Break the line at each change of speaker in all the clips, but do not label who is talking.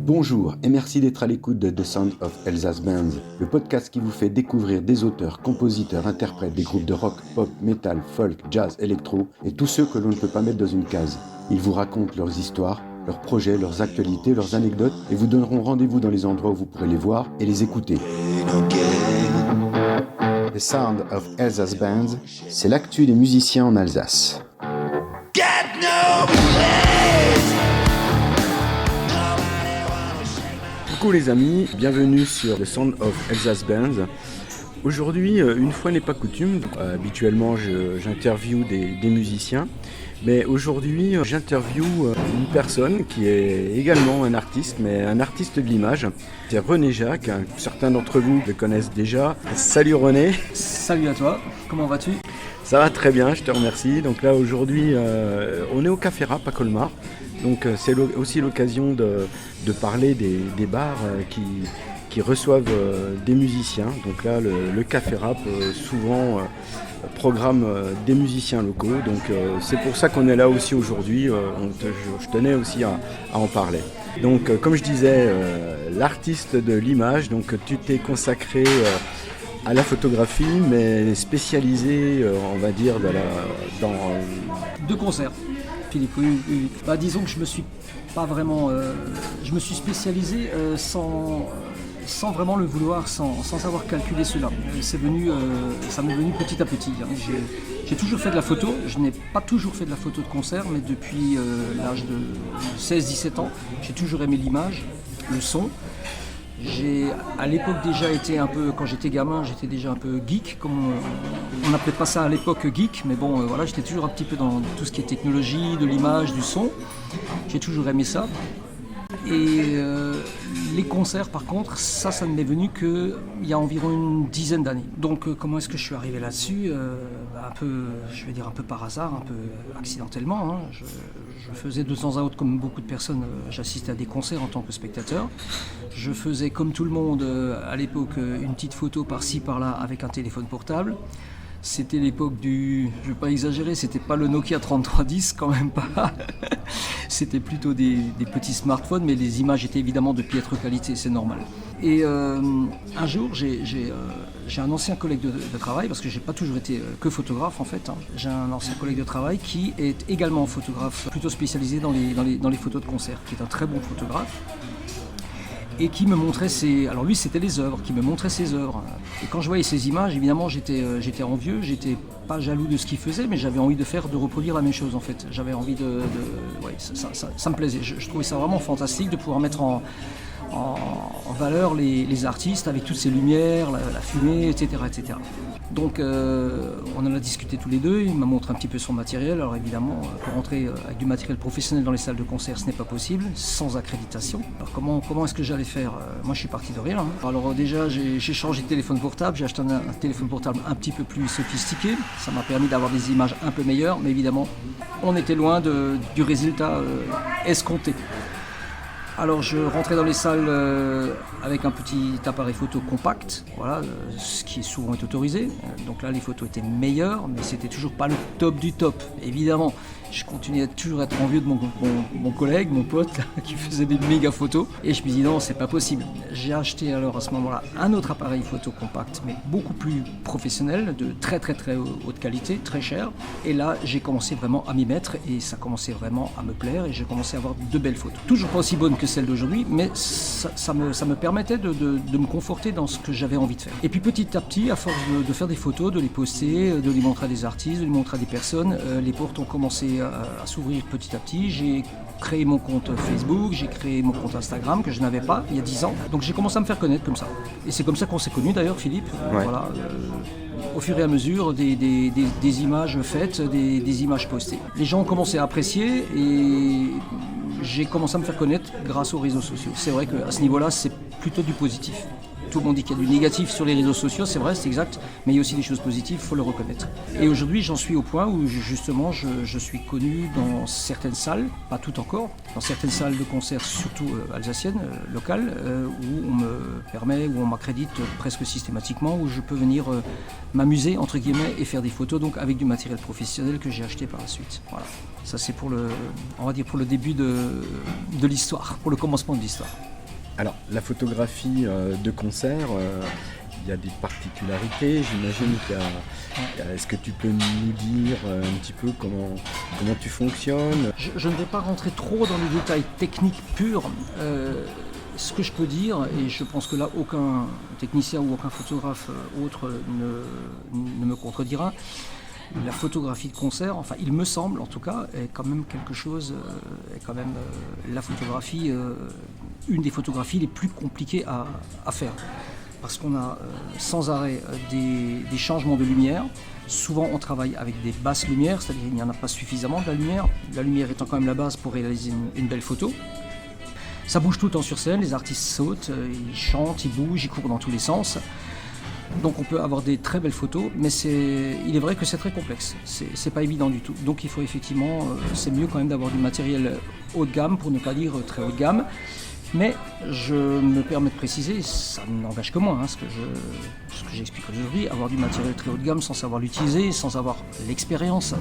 Bonjour et merci d'être à l'écoute de The Sound of Elsa's Bands, le podcast qui vous fait découvrir des auteurs, compositeurs, interprètes des groupes de rock, pop, metal, folk, jazz, électro et tous ceux que l'on ne peut pas mettre dans une case. Ils vous racontent leurs histoires, leurs projets, leurs actualités, leurs anecdotes et vous donneront rendez-vous dans les endroits où vous pourrez les voir et les écouter. The Sound of Elsa's Bands, c'est l'actu des musiciens en Alsace. Coucou les amis, bienvenue sur The Sound of Elsa's Bands. Aujourd'hui, une fois n'est pas coutume, habituellement j'interviewe des musiciens, mais aujourd'hui j'interviewe une personne qui est également un artiste, mais un artiste de l'image. C'est René Jacques, certains d'entre vous le connaissent déjà. Salut René.
Salut à toi, comment vas-tu ?
Ça va très bien, je te remercie. Donc là aujourd'hui, on est au Café Rap à Colmar. Donc c'est aussi l'occasion de parler des bars qui reçoivent des musiciens. Donc là, le Café Rap souvent programme des musiciens locaux. Donc c'est pour ça qu'on est là aussi aujourd'hui. Je tenais aussi à en parler. Donc comme je disais, l'artiste de l'image, donc tu t'es consacré à la photographie, mais spécialisé, on va dire, dans
De concert, Philippe, oui. Disons que je me suis pas vraiment... je me suis spécialisé sans vraiment le vouloir, sans savoir calculer cela. Ça m'est venu petit à petit. J'ai toujours fait de la photo, je n'ai pas toujours fait de la photo de concert, mais depuis l'âge de 16-17 ans, j'ai toujours aimé l'image, le son. J'ai à l'époque déjà été un peu, quand j'étais gamin, j'étais déjà un peu geek, comme on n'appelait pas ça à l'époque geek, mais bon voilà, j'étais toujours un petit peu dans tout ce qui est technologie, de l'image, du son. J'ai toujours aimé ça. Et les concerts par contre, ça ne m'est venu qu'il y a environ une dizaine d'années. Donc comment est-ce que je suis arrivé là-dessus ? Un peu, je vais dire un peu par hasard, un peu accidentellement. Hein. Je faisais de temps à autre, comme beaucoup de personnes, j'assistais à des concerts en tant que spectateur. Je faisais comme tout le monde à l'époque une petite photo par-ci par-là avec un téléphone portable. C'était l'époque je ne vais pas exagérer, c'était pas le Nokia 3310, quand même pas. C'était plutôt des petits smartphones, mais les images étaient évidemment de piètre qualité, c'est normal. Et un jour, j'ai un ancien collègue de travail, parce que j'ai pas toujours été que photographe en fait. Hein. J'ai un ancien collègue de travail qui est également photographe, plutôt spécialisé dans les photos de concert, qui est un très bon photographe. Et qui me montrait alors lui c'était les œuvres, qui me montrait ses œuvres. Et quand je voyais ces images, évidemment j'étais envieux, j'étais pas jaloux de ce qu'il faisait, mais j'avais envie de reproduire la même chose en fait. J'avais envie ouais, ça me plaisait. Je trouvais ça vraiment fantastique de pouvoir mettre en valeur les artistes avec toutes ces lumières, la fumée, etc. Donc on en a discuté tous les deux, il m'a montré un petit peu son matériel. Alors évidemment, pour rentrer avec du matériel professionnel dans les salles de concert, ce n'est pas possible, sans accréditation. Alors comment est-ce que j'allais faire ? Moi je suis parti de rien. Hein. Alors déjà j'ai changé de téléphone portable, j'ai acheté un téléphone portable un petit peu plus sophistiqué. Ça m'a permis d'avoir des images un peu meilleures, mais évidemment on était loin du résultat escompté. Alors je rentrais dans les salles avec un petit appareil photo compact, voilà, ce qui souvent est autorisé. Donc là les photos étaient meilleures, mais c'était toujours pas le top du top, évidemment. Je continuais toujours à être envieux de mon collègue, mon pote, là, qui faisait des méga photos. Et je me dis non, c'est pas possible. J'ai acheté alors à ce moment-là un autre appareil photo compact, mais beaucoup plus professionnel, de très très très haute qualité, très cher. Et là, j'ai commencé vraiment à m'y mettre et ça commençait vraiment à me plaire et j'ai commencé à avoir de belles photos. Toujours pas aussi bonnes que celles d'aujourd'hui, mais ça me permettait de me conforter dans ce que j'avais envie de faire. Et puis petit à petit, à force de faire des photos, de les poster, de les montrer à des artistes, de les montrer à des personnes, les portes ont commencé à s'ouvrir petit à petit. J'ai créé mon compte Facebook, j'ai créé mon compte Instagram que je n'avais pas il y a 10 ans. Donc j'ai commencé à me faire connaître comme ça. Et c'est comme ça qu'on s'est connus d'ailleurs, Philippe.
Ouais.
Voilà, au fur et à mesure des images faites, des images postées. Les gens ont commencé à apprécier et j'ai commencé à me faire connaître grâce aux réseaux sociaux. C'est vrai qu'à ce niveau-là, c'est plutôt du positif. Tout le monde dit qu'il y a du négatif sur les réseaux sociaux, c'est vrai, c'est exact, mais il y a aussi des choses positives, il faut le reconnaître. Et aujourd'hui, j'en suis au point où justement, je suis connu dans certaines salles, pas toutes encore, dans certaines salles de concert, surtout alsaciennes, locales, où on me permet, où on m'accrédite presque systématiquement, où je peux venir m'amuser, entre guillemets, et faire des photos, donc avec du matériel professionnel que j'ai acheté par la suite. Voilà. Ça, c'est pour le début de l'histoire, pour le commencement de l'histoire.
Alors, la photographie de concert, il y a des particularités. J'imagine est-ce que tu peux nous dire un petit peu comment tu fonctionnes?
Je ne vais pas rentrer trop dans les détails techniques purs. Ce que je peux dire, et je pense que là aucun technicien ou aucun photographe autre ne me contredira, la photographie de concert, enfin il me semble en tout cas, est quand même quelque chose, est quand même la photographie, une des photographies les plus compliquées à faire. Parce qu'on a sans arrêt des changements de lumière. Souvent on travaille avec des basses lumières, c'est-à-dire qu'il n'y en a pas suffisamment de la lumière étant quand même la base pour réaliser une belle photo. Ça bouge tout le temps sur scène, les artistes sautent, ils chantent, ils bougent, ils courent dans tous les sens. Donc on peut avoir des très belles photos, mais il est vrai que c'est très complexe, c'est pas évident du tout. Donc il faut effectivement, c'est mieux quand même d'avoir du matériel haut de gamme, pour ne pas dire très haut de gamme. Mais je me permets de préciser, ça n'engage que moi, ce que j'explique aujourd'hui, avoir du matériel très haut de gamme sans savoir l'utiliser, sans avoir l'expérience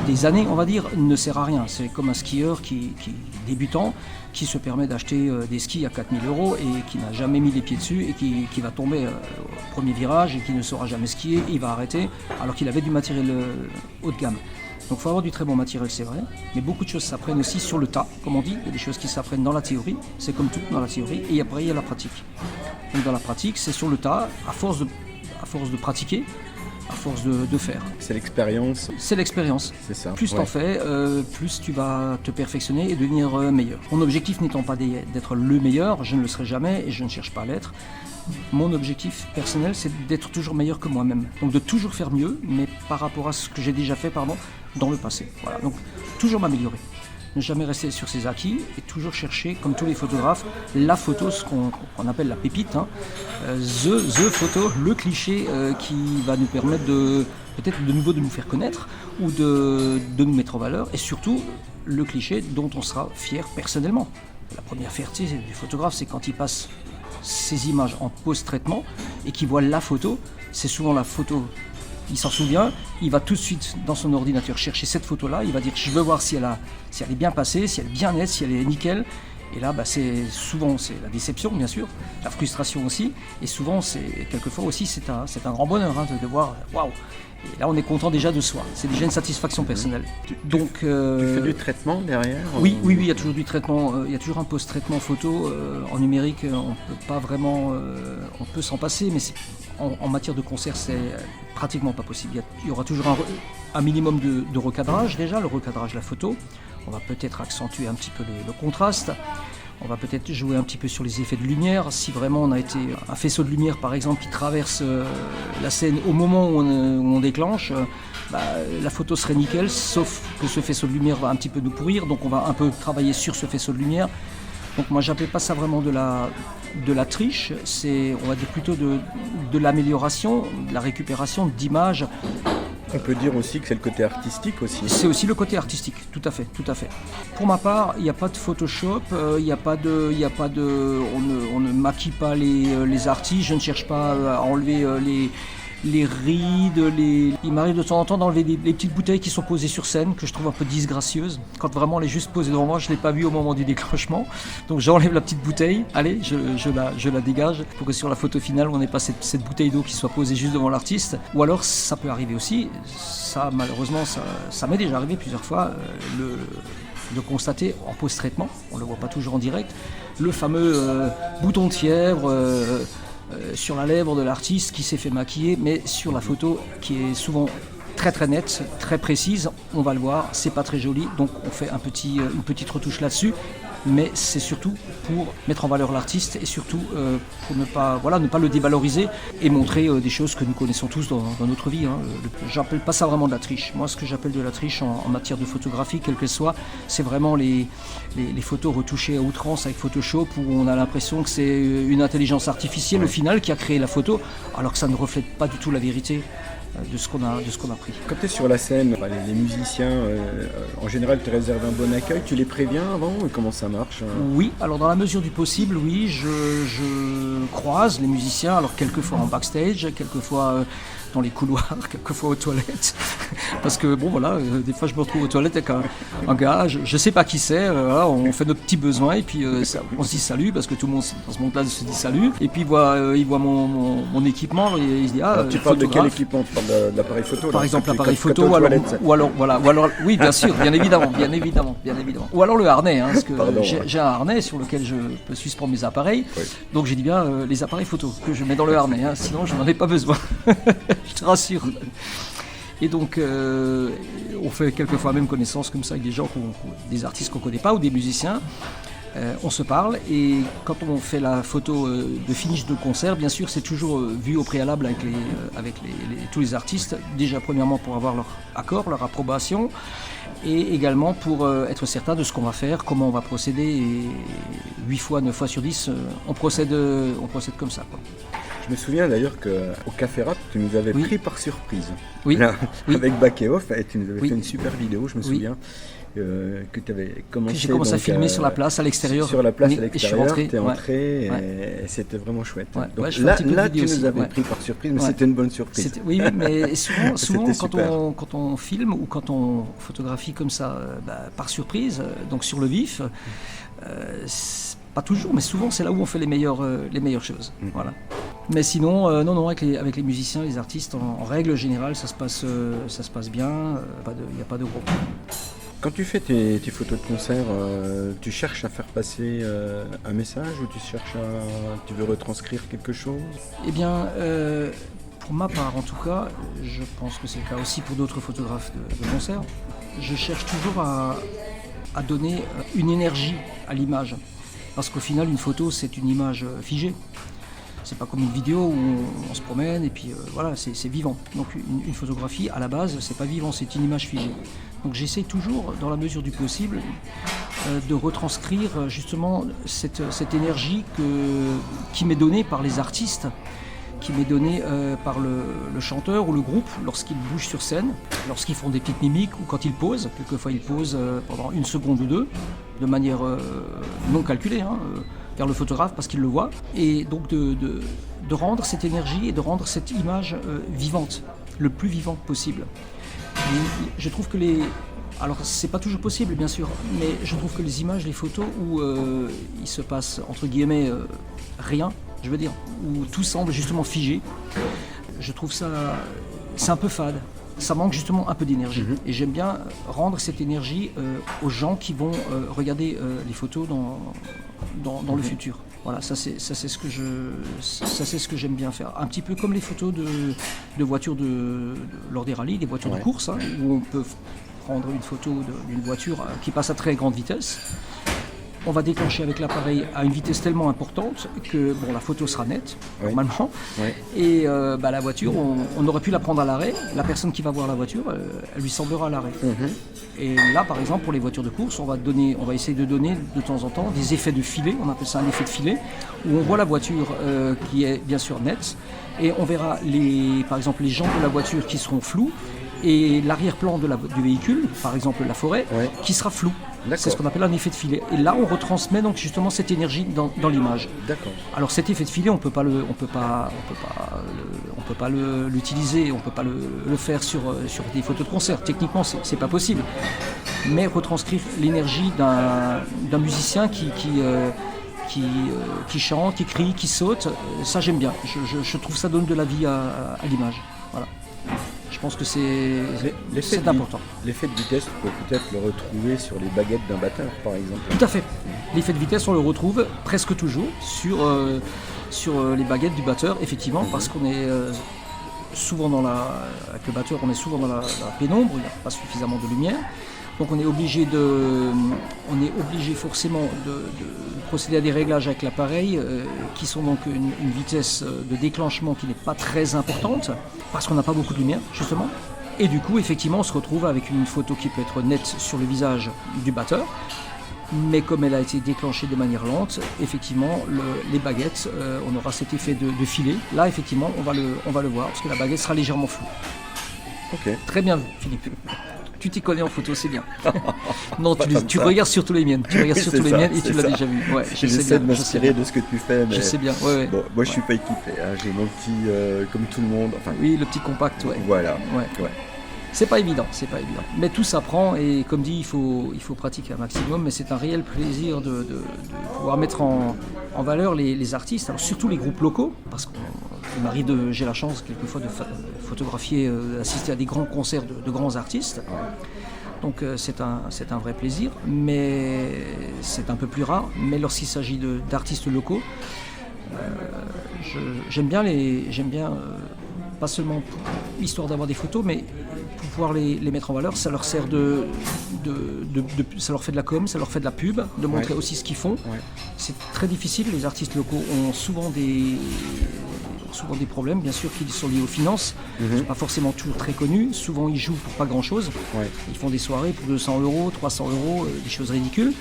des années, on va dire, ne sert à rien. C'est comme un skieur qui débutant, qui se permet d'acheter des skis à 4 000 € et qui n'a jamais mis les pieds dessus et qui va tomber au premier virage et qui ne saura jamais skier, il va arrêter alors qu'il avait du matériel haut de gamme. Donc il faut avoir du très bon matériel, c'est vrai, mais beaucoup de choses s'apprennent aussi sur le tas, comme on dit. Il y a des choses qui s'apprennent dans la théorie, c'est comme tout dans la théorie, et après il y a la pratique. Donc dans la pratique, c'est sur le tas, à force de pratiquer, à force de faire.
C'est l'expérience.
C'est l'expérience.
C'est ça.
Plus t'en fais, plus tu vas te perfectionner et devenir meilleur. Mon objectif n'étant pas d'être le meilleur, je ne le serai jamais et je ne cherche pas à l'être. Mon objectif personnel, c'est d'être toujours meilleur que moi-même. Donc de toujours faire mieux, mais par rapport à ce que j'ai déjà fait, dans le passé. Voilà. Donc toujours m'améliorer. Ne jamais rester sur ses acquis et toujours chercher, comme tous les photographes, la photo, ce qu'on appelle la pépite, the photo, le cliché qui va nous permettre peut-être de nouveau de nous faire connaître ou de nous mettre en valeur, et surtout le cliché dont on sera fier personnellement. La première fierté du photographe, c'est quand il passe ces images en post-traitement et qu'il voit la photo. C'est souvent la photo, il s'en souvient, il va tout de suite dans son ordinateur chercher cette photo-là, il va dire je veux voir si elle est bien passée, si elle est bien nette, si elle est nickel. Et là, souvent c'est la déception, bien sûr, la frustration aussi, et souvent quelquefois aussi c'est un grand bonheur de voir waouh. Et là, on est content déjà de soi. C'est déjà une satisfaction personnelle. Donc,
tu fais du traitement derrière?
Oui, il y a toujours du traitement. Il y a toujours un post-traitement photo. En numérique, on peut pas vraiment. On peut s'en passer, mais en matière de concert, c'est pratiquement pas possible. Il y aura toujours un minimum de recadrage déjà, le recadrage de la photo. On va peut-être accentuer un petit peu le contraste. On va peut-être jouer un petit peu sur les effets de lumière. Si vraiment on a été un faisceau de lumière, par exemple, qui traverse la scène au moment où on déclenche, la photo serait nickel, sauf que ce faisceau de lumière va un petit peu nous pourrir. Donc on va un peu travailler sur ce faisceau de lumière. Donc moi, j'appelle pas ça vraiment de la triche. C'est, on va dire, plutôt de l'amélioration, de la récupération d'images.
On peut dire aussi que c'est le côté artistique aussi.
C'est aussi le côté artistique, tout à fait. Pour ma part, il n'y a pas de Photoshop, on ne maquille pas les artistes, je ne cherche pas à enlever les rides, il m'arrive de temps en temps d'enlever les petites bouteilles qui sont posées sur scène, que je trouve un peu disgracieuses. Quand vraiment elle est juste posée devant moi, je ne l'ai pas vue au moment du déclenchement. Donc j'enlève la petite bouteille, allez, je la dégage, pour que sur la photo finale, on n'ait pas cette bouteille d'eau qui soit posée juste devant l'artiste. Ou alors, ça peut arriver aussi, ça malheureusement, ça m'est déjà arrivé plusieurs fois, de constater en post-traitement, on ne le voit pas toujours en direct, le fameux bouton de fièvre, sur la lèvre de l'artiste qui s'est fait maquiller, mais sur la photo qui est souvent très très nette, très précise, on va le voir, c'est pas très joli, donc on fait une petite retouche là-dessus, mais c'est surtout pour mettre en valeur l'artiste et surtout pour ne pas le dévaloriser et montrer des choses que nous connaissons tous dans notre vie. J'appelle pas ça vraiment de la triche. Moi, ce que j'appelle de la triche en matière de photographie, quelle qu'elle soit, c'est vraiment les photos retouchées à outrance avec Photoshop, où on a l'impression que c'est une intelligence artificielle au final qui a créé la photo, alors que ça ne reflète pas du tout la vérité de ce qu'on a pris.
Quand tu es sur la scène, les musiciens, en général, te réservent un bon accueil. Tu les préviens avant? Comment ça marche?
Oui, alors dans la mesure du possible, oui, je croise les musiciens, alors quelquefois en backstage, quelquefois dans les couloirs, quelquefois aux toilettes. Parce que bon voilà, des fois je me retrouve aux toilettes avec un gars, je sais pas qui c'est, voilà, on fait notre petit besoin et puis on se dit salut parce que tout le monde dans ce monde-là se dit salut. Et puis il voit mon équipement et il se dit
Alors, tu parles de quel équipement? Tu parles de l'appareil photo?
Par exemple l'appareil photo ou alors oui bien sûr, bien évidemment. Ou alors le harnais, parce que j'ai un harnais sur lequel je peux suspendre mes appareils. Oui. Donc j'ai dit bien les appareils photo que je mets dans le harnais, sinon je n'en ai pas besoin. Je te rassure. Et donc on fait quelquefois même connaissance comme ça avec des gens, des artistes qu'on ne connaît pas ou des musiciens. On se parle et quand on fait la photo de finish de concert, bien sûr c'est toujours vu au préalable avec tous les artistes, déjà premièrement pour avoir leur accord, leur approbation et également pour être certain de ce qu'on va faire, comment on va procéder et 8 fois, 9 fois sur 10 on procède comme ça, quoi.
Je me souviens d'ailleurs qu'au Café Rap, tu nous avais pris par surprise.
Oui.
Là, avec Back et Off, tu nous avais fait une super vidéo, je me souviens. Que tu avais commencé.
J'ai commencé à filmer sur la place à l'extérieur.
Sur la place à l'extérieur, tu es
entré
et c'était vraiment chouette.
Ouais.
Donc là tu nous avais pris par surprise, mais c'était une bonne surprise.
Oui, mais souvent quand on filme ou quand on photographie comme ça, par surprise, donc sur le vif, pas toujours, mais souvent c'est là où on fait les meilleures choses. Voilà. Mais sinon, non, avec les musiciens, les artistes, en règle générale, ça se passe bien, il n'y a pas de gros problème.
Quand tu fais tes photos de concert, tu cherches à faire passer un message ou tu veux retranscrire quelque chose?
Eh bien, pour ma part en tout cas, je pense que c'est le cas aussi pour d'autres photographes de concert, je cherche toujours à donner une énergie à l'image. Parce qu'au final, une photo, c'est une image figée. C'est pas comme une vidéo où on se promène et puis voilà, c'est vivant. Donc une photographie, à la base, c'est pas vivant, c'est une image figée. Donc j'essaie toujours, dans la mesure du possible, de retranscrire justement cette énergie qui m'est donnée par les artistes, qui m'est donnée par le chanteur ou le groupe lorsqu'ils bougent sur scène, lorsqu'ils font des petites mimiques ou quand ils posent. Quelquefois ils posent pendant 1 seconde ou 2, de manière non calculée, vers le photographe parce qu'il le voit. Et donc de rendre cette énergie et de rendre cette image vivante, le plus vivante possible. Et je trouve que alors c'est pas toujours possible bien sûr, mais je trouve que les images, les photos où il se passe entre guillemets rien, je veux dire, où tout semble justement figé, je trouve ça, c'est un peu fade. Ça manque justement un peu d'énergie. Et j'aime bien rendre cette énergie aux gens qui vont regarder les photos dans le futur. Voilà, ça c'est ce que j'aime bien faire. Un petit peu comme les photos de voitures lors des rallyes, des voitures de course, où on peut prendre une photo d'une voiture qui passe à très grande vitesse. On va déclencher avec l'appareil à une vitesse tellement importante que la photo sera nette, normalement. Oui. Et la voiture, on aurait pu la prendre à l'arrêt. La personne qui va voir la voiture, elle lui semblera à l'arrêt. Et là, par exemple, pour les voitures de course, on va essayer de donner de temps en temps des effets de filet, on appelle ça un effet de filet, où on voit la voiture qui est bien sûr nette, et on verra par exemple les jambes de la voiture qui seront floues, et l'arrière-plan du véhicule, par exemple la forêt, qui sera flou. D'accord. C'est ce qu'on appelle un effet de filet. Et là, on retransmet donc justement cette énergie dans l'image. D'accord. Alors cet effet de filet, on peut pas l'utiliser, on peut pas le faire sur des photos de concert. Techniquement, c'est pas possible. Mais retranscrire l'énergie d'un musicien qui chante, qui crie, qui saute, ça j'aime bien. Je trouve ça donne de la vie à l'image. Voilà. Je pense que c'est important.
L'effet de vitesse, on peut peut-être le retrouver sur les baguettes d'un batteur, par exemple.
Tout à fait. L'effet de vitesse, on le retrouve presque toujours sur les baguettes du batteur, effectivement, parce qu'on est souvent avec le batteur, on est souvent dans la pénombre, il n'y a pas suffisamment de lumière. Donc on est obligé forcément de procéder à des réglages avec l'appareil qui sont donc une vitesse de déclenchement qui n'est pas très importante parce qu'on n'a pas beaucoup de lumière justement. Et du coup effectivement on se retrouve avec une photo qui peut être nette sur le visage du batteur, mais comme elle a été déclenchée de manière lente, effectivement les baguettes, on aura cet effet de filet. Là effectivement on va le voir parce que la baguette sera légèrement floue.
Ok.
Très bien vu Philippe. tu t'y connais en photo, c'est bien. Non, tu regardes surtout les miennes. Tu regardes surtout les miennes et tu l'as déjà vu. Ouais,
j'essaie de m'inspirer de ce que tu fais. Mais
je sais bien. Ouais.
Bon, moi, je suis pas équipé. Hein. J'ai mon petit, comme tout le monde. Enfin,
oui, le petit compact. Ouais.
Voilà.
Ouais. C'est pas évident. Mais tout s'apprend et comme dit, il faut pratiquer un maximum. Mais c'est un réel plaisir de pouvoir mettre en valeur les artistes, alors surtout les groupes locaux, parce qu'il m'arrive j'ai la chance quelquefois de photographier, d'assister à des grands concerts de grands artistes. Donc c'est un vrai plaisir, mais c'est un peu plus rare. Mais lorsqu'il s'agit d'artistes locaux, j'aime bien pas seulement histoire d'avoir des photos, mais pour pouvoir les mettre en valeur, ça leur sert ça leur fait de la com, ça leur fait de la pub, de montrer aussi ce qu'ils font. Ouais. C'est très difficile, les artistes locaux ont souvent des problèmes, bien sûr, qui sont liés aux finances. Ils ne sont pas forcément toujours très connus, souvent ils jouent pour pas grand chose. Ouais. Ils font des soirées pour 200 €, 300 €, des choses ridicules.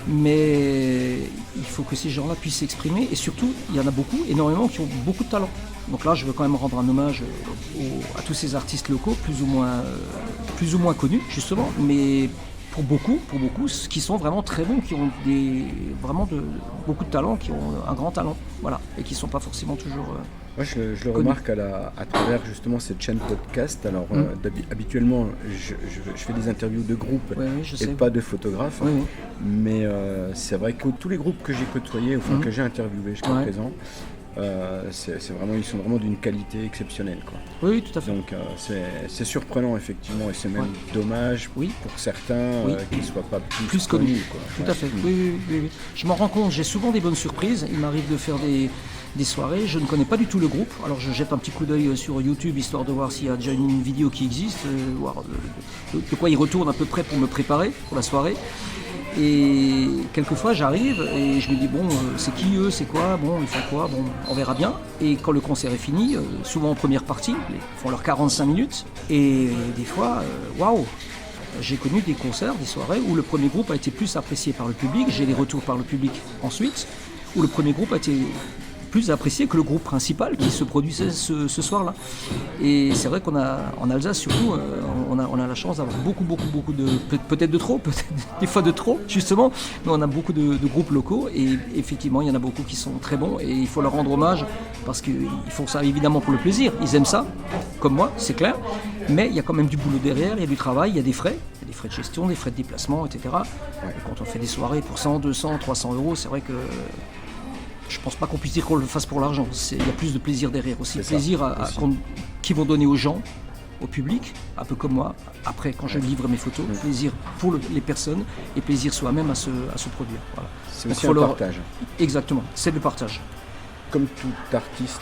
Mais il faut que ces gens-là puissent s'exprimer et surtout, il y en a beaucoup, énormément, qui ont beaucoup de talent. Donc là, je veux quand même rendre un hommage à tous ces artistes locaux, plus ou moins connus, justement, mais pour beaucoup, qui sont vraiment très bons, qui ont beaucoup de talent, qui ont un grand talent, voilà, et qui ne sont pas forcément toujours...
Moi, je le remarque à travers justement cette chaîne podcast. Alors, habituellement, je fais des interviews de groupes et pas de photographes. Oui. Mais c'est vrai que tous les groupes que j'ai côtoyés, enfin que j'ai interviewés jusqu'à présent, ils sont vraiment d'une qualité exceptionnelle, quoi.
Oui, tout à fait.
Donc c'est surprenant effectivement et c'est même dommage pour certains qu'ils ne soient pas plus connus, quoi.
Tout à fait. Oui. Je m'en rends compte, j'ai souvent des bonnes surprises. Il m'arrive de faire des soirées, je ne connais pas du tout le groupe, alors je jette un petit coup d'œil sur YouTube histoire de voir s'il y a déjà une vidéo qui existe, voir de quoi ils retournent à peu près pour me préparer pour la soirée. Et quelquefois j'arrive et je me dis bon, c'est qui eux, c'est quoi, bon, ils font quoi, bon, on verra bien. Et quand le concert est fini, souvent en première partie, ils font leurs 45 minutes et des fois, waouh, j'ai connu des concerts, des soirées où le premier groupe a été plus apprécié par le public, j'ai les retours par le public ensuite, où le premier groupe a été plus apprécié que le groupe principal qui se produisait ce soir-là. Et c'est vrai en Alsace surtout, on a la chance d'avoir beaucoup de, peut-être de trop, peut-être des fois de trop justement, mais on a beaucoup de groupes locaux et effectivement il y en a beaucoup qui sont très bons et il faut leur rendre hommage parce qu'ils font ça évidemment pour le plaisir, ils aiment ça, comme moi, c'est clair, mais il y a quand même du boulot derrière, il y a du travail, il y a des frais de gestion, des frais de déplacement, etc. Ouais. Quand on fait des soirées pour 100, 200, 300 €, c'est vrai que je pense pas qu'on puisse dire qu'on le fasse pour l'argent. Il y a plus de plaisir derrière aussi. Plaisir qu'ils vont donner aux gens, au public, un peu comme moi, après quand je livre mes photos. Plaisir pour les personnes et plaisir soi-même à se produire. Voilà.
C'est aussi un partage.
Exactement, c'est le partage.
Comme tout artiste,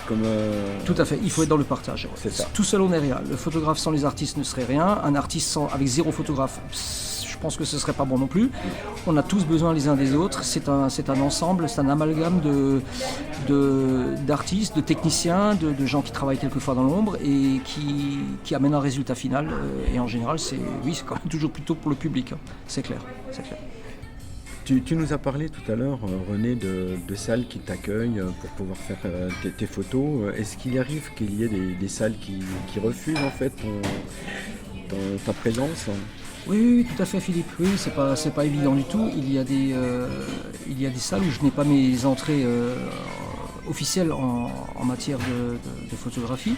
Tout à fait, il faut être dans le partage. Ouais.
C'est ça.
Tout seul on n'est rien. Le photographe sans les artistes ne serait rien. Un artiste avec 0 photographe, je pense que ce ne serait pas bon non plus. On a tous besoin les uns des autres. C'est un ensemble, c'est un amalgame d'artistes, de techniciens, de gens qui travaillent quelquefois dans l'ombre et qui amènent un résultat final. Et en général, c'est quand même toujours plutôt pour le public. Hein. C'est clair.
Tu nous as parlé tout à l'heure, René, de salles qui t'accueillent pour pouvoir faire tes photos. Est-ce qu'il arrive qu'il y ait des salles qui refusent en fait ta présence ?
Oui, tout à fait, Philippe. Oui, c'est pas évident du tout. Il y a des salles où je n'ai pas mes entrées officielles en matière de photographie.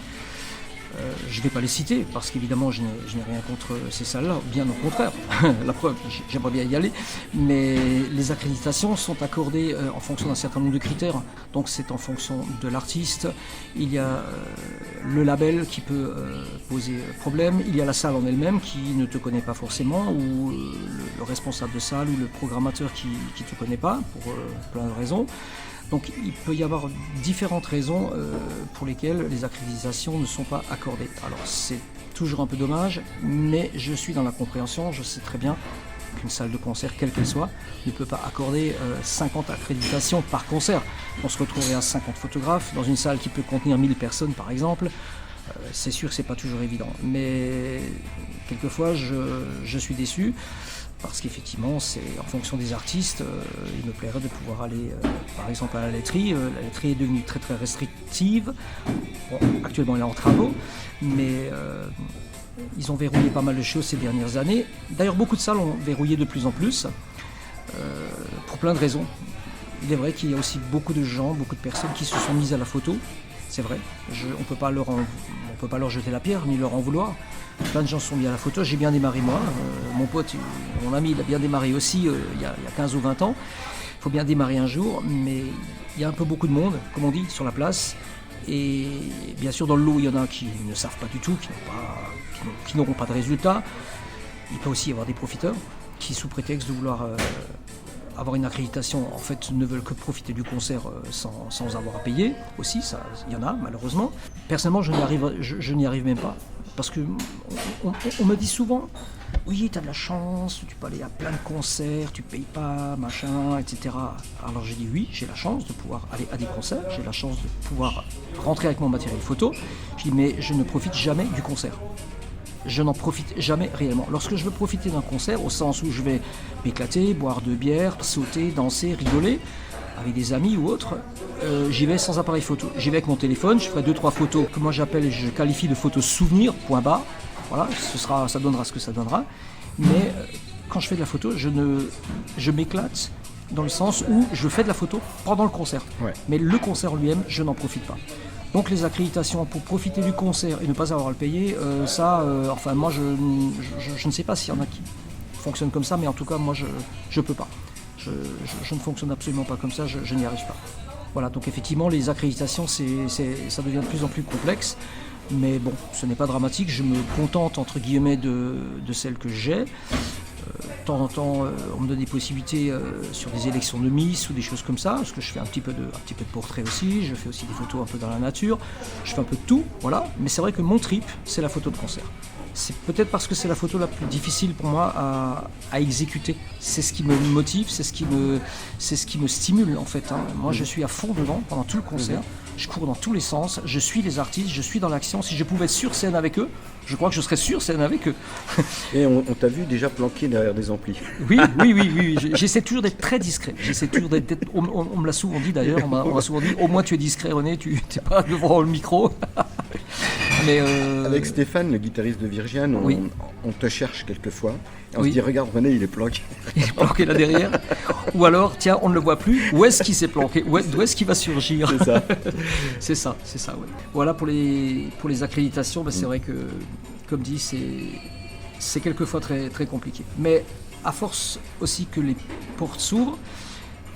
Je ne vais pas les citer parce qu'évidemment je n'ai rien contre ces salles-là, bien au contraire, la preuve, j'aimerais bien y aller, mais les accréditations sont accordées en fonction d'un certain nombre de critères, donc c'est en fonction de l'artiste, il y a le label qui peut poser problème, il y a la salle en elle-même qui ne te connaît pas forcément, ou le responsable de salle ou le programmateur qui ne te connaît pas pour plein de raisons. Donc il peut y avoir différentes raisons pour lesquelles les accréditations ne sont pas accordées. Alors c'est toujours un peu dommage, mais je suis dans la compréhension, je sais très bien qu'une salle de concert, quelle qu'elle soit, ne peut pas accorder 50 accréditations par concert. On se retrouverait à 50 photographes dans une salle qui peut contenir 1000 personnes par exemple. C'est sûr que c'est pas toujours évident, mais quelquefois je suis déçu. Parce qu'effectivement, c'est en fonction des artistes, il me plairait de pouvoir aller, par exemple, à la laiterie. La laiterie est devenue très très restrictive. Bon, actuellement, elle est en travaux, mais Ils ont verrouillé pas mal de choses ces dernières années. D'ailleurs, beaucoup de salles ont verrouillé de plus en plus, pour plein de raisons. Il est vrai qu'il y a aussi beaucoup de gens, beaucoup de personnes qui se sont mises à la photo. C'est vrai, on ne peut pas leur jeter la pierre, ni leur en vouloir. Plein de gens se sont mis à la photo, j'ai bien démarré moi. Mon pote, mon ami, il a bien démarré aussi il y a 15 ou 20 ans. Il faut bien démarrer un jour, mais il y a un peu beaucoup de monde, comme on dit, sur la place. Et bien sûr, dans le lot, il y en a qui ne savent pas du tout, qui n'auront pas de résultat. Il peut aussi y avoir des profiteurs qui, sous prétexte de vouloir avoir une accréditation, en fait, ne veulent que profiter du concert sans avoir à payer. Aussi, ça, il y en a, malheureusement. Personnellement, je n'y arrive même pas. Parce que on me dit souvent, oui, tu as de la chance, tu peux aller à plein de concerts, tu payes pas, machin, etc. Alors je dis oui, j'ai la chance de pouvoir aller à des concerts, j'ai la chance de pouvoir rentrer avec mon matériel photo. Je dis mais je ne profite jamais du concert. Je n'en profite jamais réellement. Lorsque je veux profiter d'un concert, au sens où je vais m'éclater, boire de bière, sauter, danser, rigoler, avec des amis ou autres, j'y vais sans appareil photo. J'y vais avec mon téléphone, je ferai 2-3 photos que moi je qualifie de photos souvenirs, point barre. Voilà, ça donnera ce que ça donnera. Mais quand je fais de la photo, je m'éclate dans le sens où je fais de la photo pendant le concert. Ouais. Mais le concert lui-même, je n'en profite pas. Donc les accréditations pour profiter du concert et ne pas avoir à le payer, enfin moi je ne sais pas s'il y en a qui fonctionnent comme ça, mais en tout cas moi je ne peux pas. Je ne fonctionne absolument pas comme ça, je n'y arrive pas. Voilà, donc effectivement les accréditations ça devient de plus en plus complexe, mais bon, ce n'est pas dramatique, je me contente entre guillemets de celles que j'ai. De temps en temps, on me donne des possibilités sur des élections de Miss ou des choses comme ça, parce que je fais un petit peu de portrait aussi, je fais aussi des photos un peu dans la nature, je fais un peu de tout, voilà. Mais c'est vrai que mon trip, c'est la photo de concert. C'est peut-être parce que c'est la photo la plus difficile pour moi à exécuter. C'est ce qui me motive, c'est ce qui me stimule en fait. Hein. Moi, je suis à fond dedans pendant tout le concert. Je cours dans tous les sens, je suis les artistes, je suis dans l'action. Si je pouvais être sur scène avec eux, je crois que je serais sur scène avec eux.
Et on t'a vu déjà planqué derrière des amplis.
Oui. J'essaie toujours d'être très discret. On me l'a souvent dit d'ailleurs, on m'a souvent dit, au moins tu es discret René, tu n'es pas devant le micro. Mais
Avec Stéphane, le guitariste de Virgiane, on te cherche quelquefois. On se dit, regarde René, il est planqué.
Il est planqué là derrière. Ou alors, tiens, on ne le voit plus. Où est-ce qu'il s'est planqué? D'où est-ce qu'il va surgir?
C'est ça.
c'est ça, ouais. Voilà pour les accréditations, c'est vrai que, comme dit, c'est quelquefois très, très compliqué. Mais à force aussi que les portes s'ouvrent,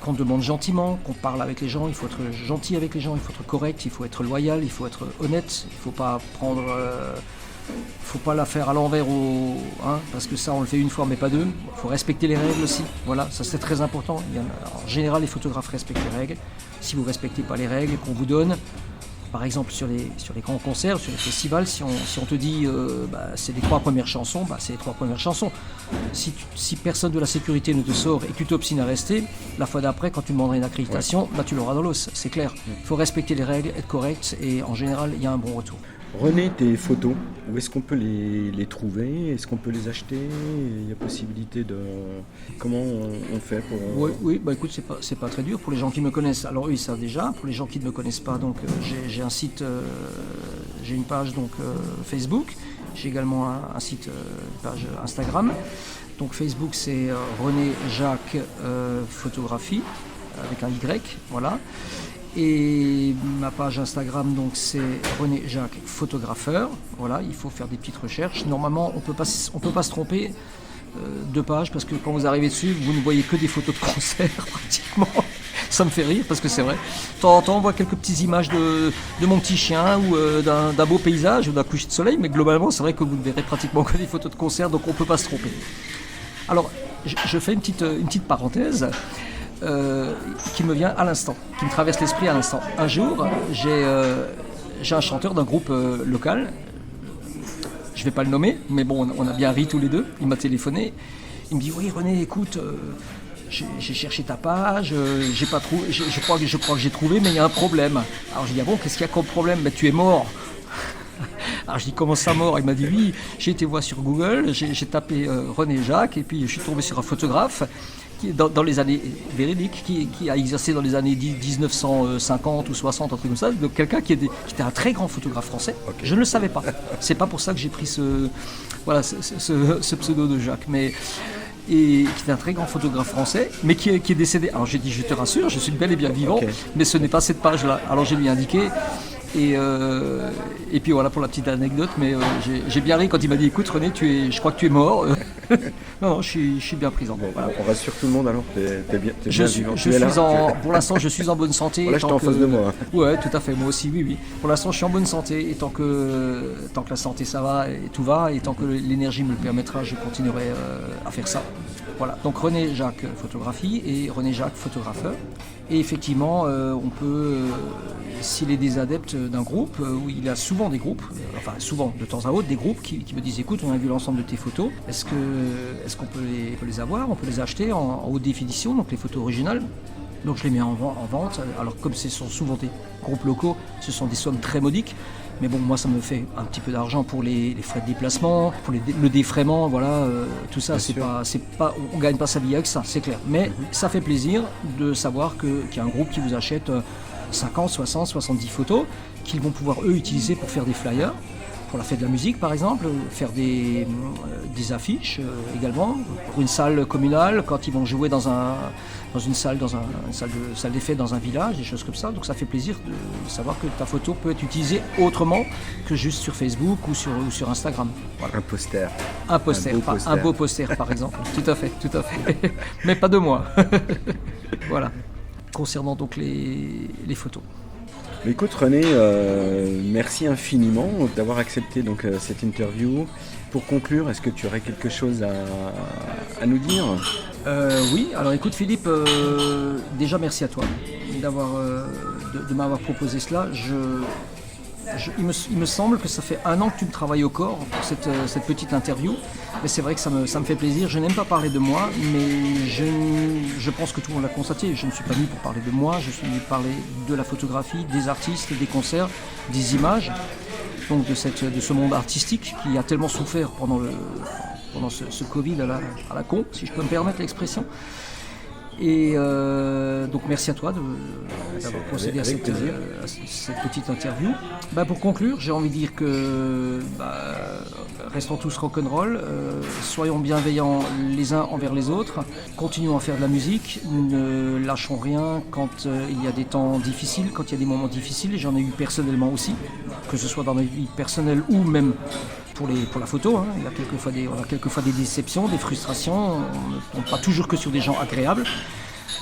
qu'on demande gentiment, qu'on parle avec les gens, il faut être gentil avec les gens, il faut être correct, il faut être loyal, il faut être honnête, il ne faut pas prendre... faut pas la faire à l'envers parce que ça on le fait une fois mais pas deux. Il faut respecter les règles aussi, voilà, ça c'est très important. En général les photographes respectent les règles. Si vous ne respectez pas les règles qu'on vous donne, par exemple sur les grands concerts, sur les festivals, si on te dit c'est les 3 premières chansons, c'est les 3 premières chansons. Si personne de la sécurité ne te sort et que tu t'obstines à rester, la fois d'après quand tu demanderas une accréditation, tu l'auras dans l'os, c'est clair. Il faut respecter les règles, être correct et en général il y a un bon retour.
René, tes photos, où est-ce qu'on peut les trouver? Est-ce qu'on peut les acheter? Il y a possibilité de... Comment on fait pour...
Oui, écoute, c'est pas très dur. Pour les gens qui me connaissent, alors eux ils savent déjà. Pour les gens qui ne me connaissent pas, donc j'ai un site, j'ai une page donc Facebook. J'ai également un site, une page Instagram. Donc Facebook c'est René Jacques Photographie, avec un Y, voilà. Et ma page Instagram, donc c'est René Jacques Photographeur. Voilà, il faut faire des petites recherches. Normalement, on peut pas se tromper de page parce que quand vous arrivez dessus, vous ne voyez que des photos de concert pratiquement. Ça me fait rire parce que c'est vrai. De temps en temps, on voit quelques petites images de mon petit chien ou d'un beau paysage ou d'un coucher de soleil, mais globalement, c'est vrai que vous ne verrez pratiquement que des photos de concert, donc on ne peut pas se tromper. Alors, je fais une petite parenthèse. Qui me vient à l'instant, qui me traverse l'esprit à l'instant. Un jour, j'ai un chanteur d'un groupe local, je ne vais pas le nommer, mais bon, on a bien ri tous les deux. Il m'a téléphoné, il me dit oui René, écoute, j'ai cherché ta page, j'ai pas trouvé, je crois que j'ai trouvé, mais il y a un problème. Alors je dis ah bon, qu'est-ce qu'il y a comme problème? Tu es mort. Alors je dis comment ça mort? Il m'a dit oui, j'ai été voir sur Google, j'ai tapé René Jacques et puis je suis tombé sur un photographe qui est dans les années véridiques, qui a exercé dans les années 1950 ou 60, un truc comme ça. Donc quelqu'un qui était un très grand photographe français. Okay. Je ne le savais pas. C'est pas pour ça que j'ai pris ce pseudo de Jacques, et qui était un très grand photographe français, mais qui est décédé. Alors j'ai dit, je te rassure, je suis bel et bien vivant, okay. Mais ce n'est pas cette page-là. Alors j'ai lui indiqué. Et puis voilà pour la petite anecdote, mais j'ai bien ri quand il m'a dit écoute René, je crois que tu es mort. non, je suis bien présent.
Bon, voilà. On rassure tout le monde alors, t'es bien vivant.
Pour l'instant, je suis en bonne santé.
Voilà, j'étais en face de moi.
Ouais, tout à fait, moi aussi, oui. Pour l'instant, je suis en bonne santé et tant que la santé ça va et tout va, et tant que l'énergie me le permettra, je continuerai à faire ça. Voilà, donc René Jacques photographie et René Jacques photographeur. Et effectivement, on peut, s'il est des adeptes d'un groupe, où il y a souvent des groupes, enfin souvent de temps à autre, des groupes qui me disent écoute, on a vu l'ensemble de tes photos, est-ce qu'on peut les avoir, on peut les acheter en haute définition, donc les photos originales. Donc je les mets en vente. Alors comme ce sont souvent des groupes locaux, ce sont des sommes très modiques. Mais bon, moi, ça me fait un petit peu d'argent pour les frais de déplacement, pour le défraiement, voilà, tout ça, on ne gagne pas sa vie avec ça, c'est clair. Mais ça fait plaisir de savoir qu'il y a un groupe qui vous achète 50, 60, 70 photos qu'ils vont pouvoir, eux, utiliser pour faire des flyers, pour la fête de la musique, par exemple, faire des affiches également, pour une salle communale, quand ils vont jouer dans une salle des fêtes dans un village, des choses comme ça. Donc ça fait plaisir de savoir que ta photo peut être utilisée autrement que juste sur Facebook ou sur Instagram. Voilà.
Un poster.
Un beau poster par exemple. Tout à fait. Mais pas de moi. Voilà. Concernant donc les photos.
Écoute René, merci infiniment d'avoir accepté donc, cette interview. Pour conclure, est-ce que tu aurais quelque chose à nous dire ?
Oui, alors écoute Philippe, déjà merci à toi de m'avoir proposé cela. Il me semble que ça fait 1 an que tu me travailles au corps pour cette petite interview, mais c'est vrai que ça me fait plaisir. Je n'aime pas parler de moi, mais je pense que tout le monde l'a constaté. Je ne suis pas venu pour parler de moi, je suis venu parler de la photographie, des artistes, des concerts, des images, donc de ce monde artistique qui a tellement souffert pendant ce Covid à la con, si je peux me permettre l'expression. Et donc merci à toi d'avoir procédé à cette petite interview. Pour conclure, j'ai envie de dire que restons tous rock'n'roll, soyons bienveillants les uns envers les autres, continuons à faire de la musique, ne lâchons rien quand il y a des temps difficiles, quand il y a des moments difficiles, et j'en ai eu personnellement aussi, que ce soit dans ma vie personnelle ou même pour la photo, hein. Il y a quelquefois des déceptions, des frustrations, on ne tombe pas toujours que sur des gens agréables.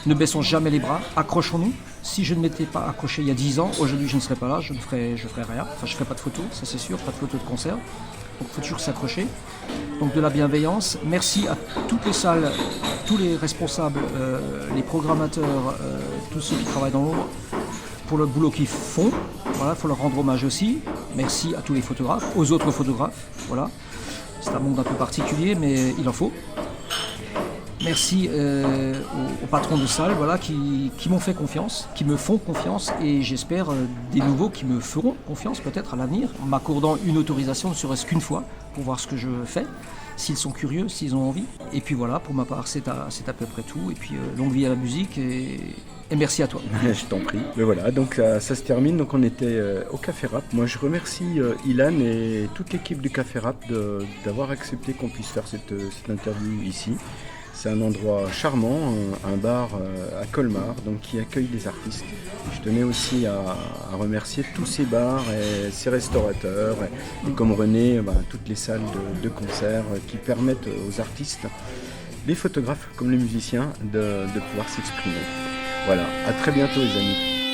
Ne baissons jamais les bras, accrochons-nous. Si je ne m'étais pas accroché il y a 10 ans, aujourd'hui je ne serais pas là, je ferais rien. Enfin, je ne ferais pas de photos, ça c'est sûr, pas de photos de concert. Donc il faut toujours s'accrocher. Donc de la bienveillance. Merci à toutes les salles, tous les responsables, les programmateurs, tous ceux qui travaillent dans l'ombre, pour le boulot qu'ils font. Voilà, il faut leur rendre hommage aussi. Merci à tous les photographes, aux autres photographes. Voilà. C'est un monde un peu particulier, mais il en faut. Merci aux patrons de salle, voilà, qui m'ont fait confiance, qui me font confiance, et j'espère des nouveaux qui me feront confiance peut-être à l'avenir, en m'accordant une autorisation, ne serait-ce qu'une fois, pour voir ce que je fais, s'ils sont curieux, s'ils ont envie. Et puis voilà, pour ma part, c'est à peu près tout. Et puis longue vie à la musique et merci à toi.
Je t'en prie. Mais voilà, donc ça se termine. Donc on était au Café Rap. Moi je remercie Ilan et toute l'équipe du Café Rap d'avoir accepté qu'on puisse faire cette interview ici. C'est un endroit charmant, un bar à Colmar, donc qui accueille des artistes. Je tenais aussi à remercier tous ces bars et ces restaurateurs, et comme René, toutes les salles de concert qui permettent aux artistes, les photographes comme les musiciens, de pouvoir s'exprimer. Voilà, à très bientôt les amis.